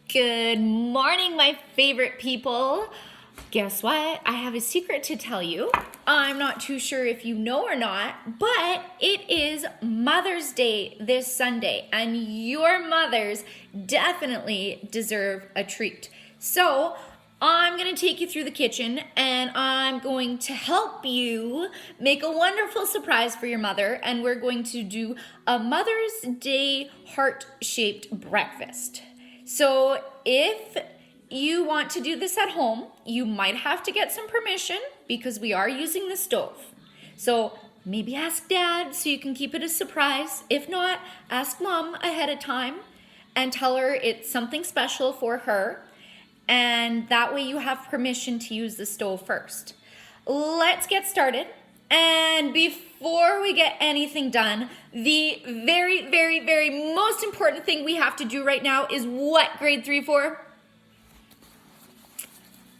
Good morning, my favorite people. Guess what? I have a secret to tell you. I'm not too sure if you know or not, but it is Mother's Day this Sunday, and your mothers definitely deserve a treat. So I'm going to take you through the kitchen, and I'm going to help you make a wonderful surprise for your mother, and we're going to do a Mother's Day heart-shaped breakfast. So if you want to do this at home, you might have to get some permission because we are using the stove. So maybe ask Dad so you can keep it a surprise. If not, ask Mom ahead of time and tell her it's something special for her. And that way you have permission to use the stove first. Let's get started. And before we get anything done, the very most important thing we have to do right now is what, grade 3 for?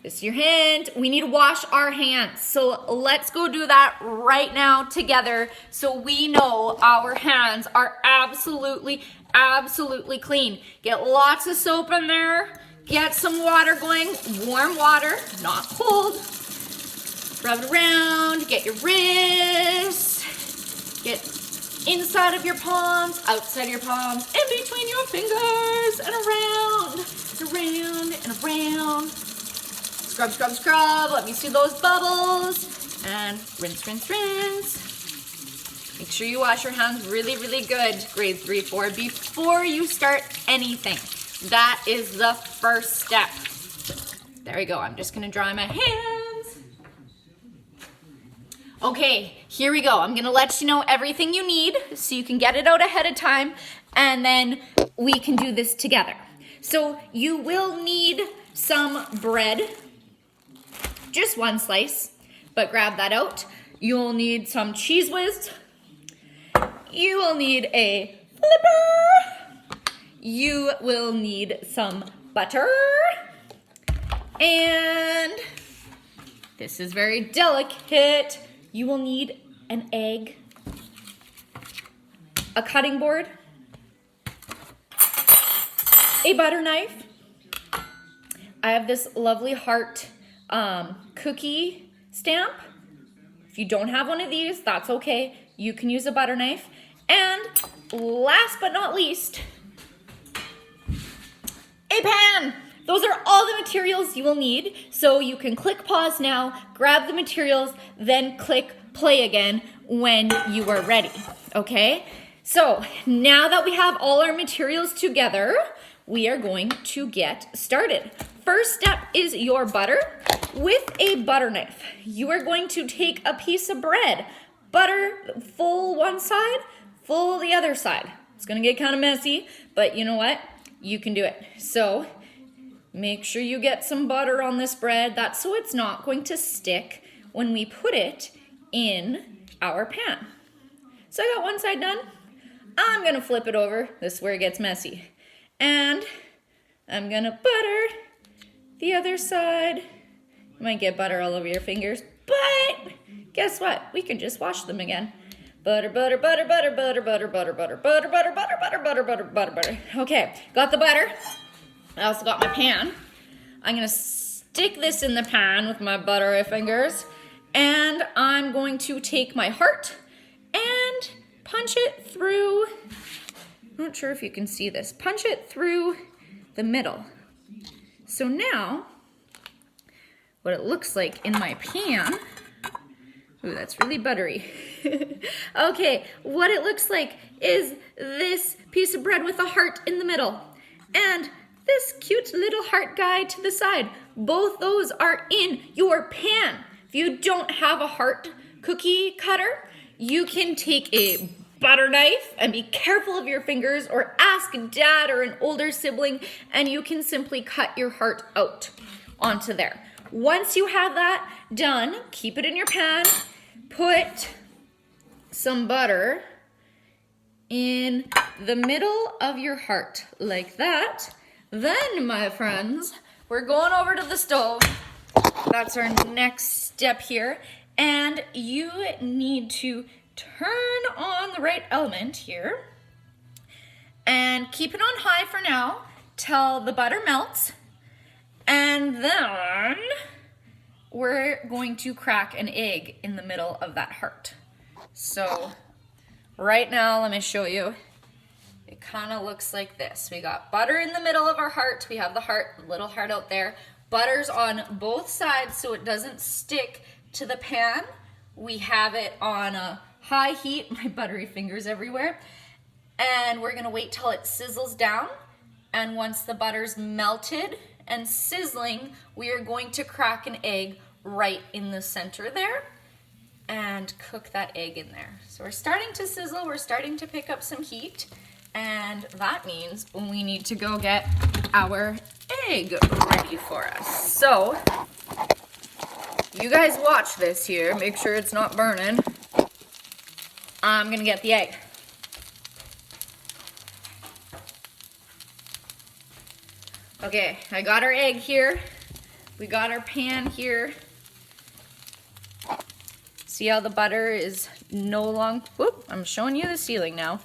This is your hint. We need to wash our hands. So let's go do that right now together so we know our hands are absolutely clean. Get lots of soap in there. Get some water going, warm water, not cold. Rub it around, get your wrists, get inside of your palms, outside of your palms, in between your fingers, and around, and around, and around. Scrub, scrub, scrub, let me see those bubbles, and rinse, rinse, rinse. Make sure you wash your hands really good, grade 3, 4, before you start anything. That is the first step. There we go, I'm just gonna dry my hands. Okay, here we go. I'm gonna let you know everything you need so you can get it out ahead of time and then we can do this together. So you will need some bread, just one slice, but grab that out. You'll need some Cheese Whiz. You will need a flipper. You will need some butter. And this is very delicate. You will need an egg, a cutting board, a butter knife. I have this lovely heart cookie stamp. If you don't have one of these, that's okay. You can use a butter knife. And last but not least, a pan. Those are all the materials you will need. So you can click pause now, grab the materials, then click play again when you are ready, okay? So now that we have all our materials together, we are going to get started. First step is your butter. With a butter knife, you are going to take a piece of bread, butter full one side, full the other side. It's gonna get kind of messy, but you know what? You can do it. So make sure you get some butter on this bread. That's so it's not going to stick when we put it in our pan. So I got one side done. I'm gonna flip it over. This is where it gets messy. And I'm gonna butter the other side. You might get butter all over your fingers, but guess what? We can just wash them again. Butter, butter, butter, butter, butter, butter, butter, butter, butter, butter, butter, butter, butter, butter, butter, butter. Okay, got the butter. I also got my pan. I'm gonna stick this in the pan with my buttery fingers, and I'm going to take my heart and punch it through, I'm not sure if you can see this, punch it through the middle. So now, what it looks like in my pan, ooh, that's really buttery. Okay, what it looks like is this piece of bread with a heart in the middle, and this cute little heart guy to the side. Both those are in your pan. If you don't have a heart cookie cutter, you can take a butter knife and be careful of your fingers, or ask Dad or an older sibling, and you can simply cut your heart out onto there. Once you have that done, keep it in your pan, put some butter in the middle of your heart like that. Then, my friends, we're going over to the stove. That's our next step here. And you need to turn on the right element here and keep it on high for now. till the butter melts, and then we're going to crack an egg in the middle of that heart. So right now, let me show you. It kind of looks like this. We got butter in the middle of our heart. We have the heart, little heart out there. Butter's on both sides so it doesn't stick to the pan. We have it on a high heat. My buttery fingers everywhere. And we're gonna wait till it sizzles down. And once the butter's melted and sizzling, we are going to crack an egg right in the center there and cook that egg in there. So we're starting to sizzle, we're starting to pick up some heat, and that means we need to go get our egg ready for us. So you guys watch this here, make sure it's not burning. I'm gonna get the egg. Okay, I got our egg here. We got our pan here. See how the butter is no longer, whoop, I'm showing you the ceiling now.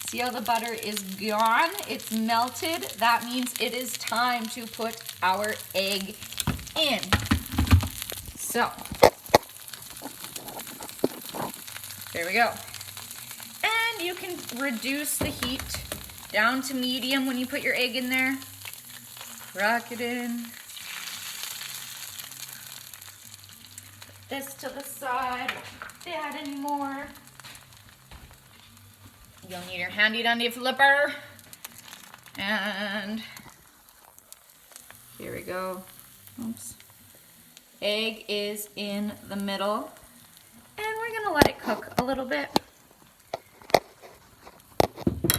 See how the butter is gone? It's melted. That means it is time to put our egg in. So, there we go. And you can reduce the heat down to medium when you put your egg in there. Rock it in. Put this to the side. Don't need that anymore. You'll need your handy dandy flipper. And here we go. Oops. Egg is in the middle. And we're gonna let it cook a little bit.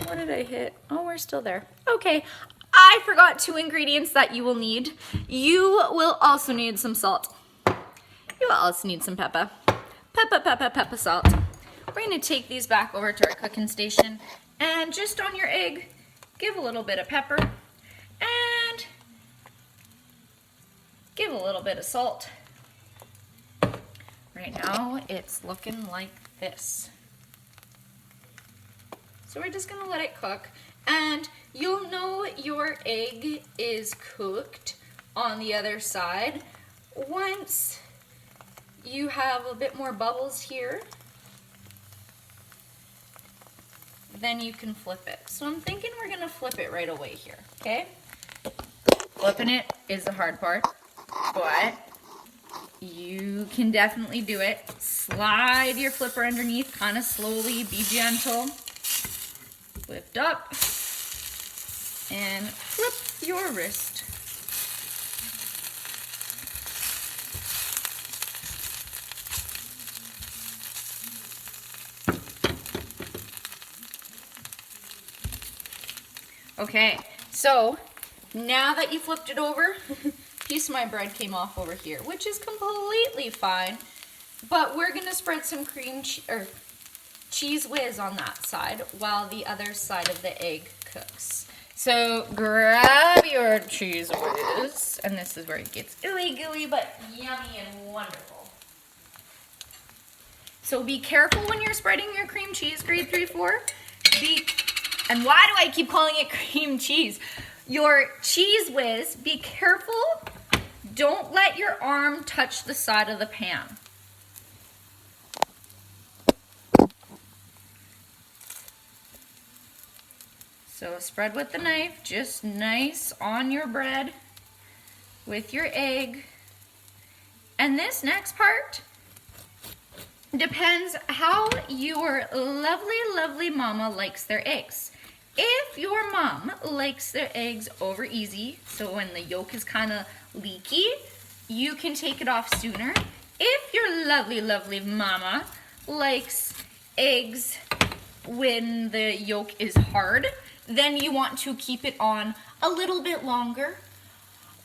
What did I hit? Oh, we're still there. Okay. I forgot 2 ingredients that you will need. You will also need some salt. You will also need some pepper. Pepper salt. We're gonna take these back over to our cooking station and just on your egg, give a little bit of pepper and give a little bit of salt. Right now, it's looking like this. So we're just gonna let it cook. And you'll know your egg is cooked on the other side once you have a bit more bubbles here. Then you can flip it. So I'm thinking we're gonna flip it right away here, okay? Flipping it is the hard part, but you can definitely do it. Slide your flipper underneath kind of slowly, be gentle. Lift up and flip your wrist. Okay, so now that you flipped it over, a piece of my bread came off over here, which is completely fine, but we're gonna spread some cheese whiz on that side while the other side of the egg cooks. So grab your cheese whiz, and this is where it gets ooey gooey but yummy and wonderful. So be careful when you're spreading your cream cheese, grade 3-4. And why do I keep calling it cream cheese? Your cheese whiz, be careful. Don't let your arm touch the side of the pan. So spread with the knife, just nice on your bread with your egg. And this next part depends how your lovely, lovely mama likes their eggs. If your mom likes their eggs over easy, so when the yolk is kind of leaky, you can take it off sooner. If your lovely, lovely mama likes eggs when the yolk is hard, then you want to keep it on a little bit longer.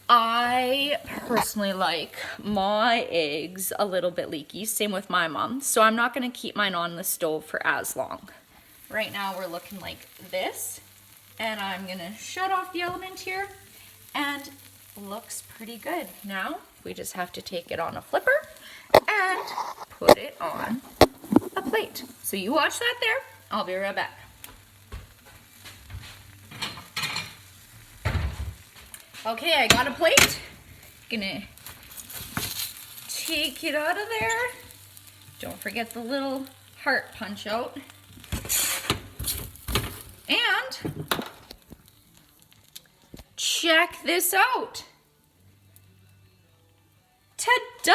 I personally like my eggs a little bit leaky, same with my mom, so I'm not gonna keep mine on the stove for as long. Right now we're looking like this, and I'm gonna shut off the element here, and looks pretty good. Now we just have to take it on a flipper and put it on a plate. So you watch that there, I'll be right back. Okay, I got a plate. Gonna take it out of there. Don't forget the little heart punch out. And check this out. Ta-da!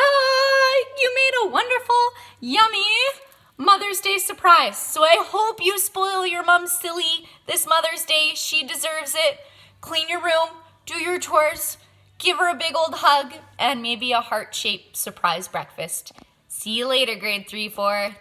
You made a wonderful, yummy Mother's Day surprise. So I hope you spoil your mom silly this Mother's Day. She deserves it. Clean your room, do your chores, give her a big old hug, and maybe a heart-shaped surprise breakfast. See you later, grade 3-4.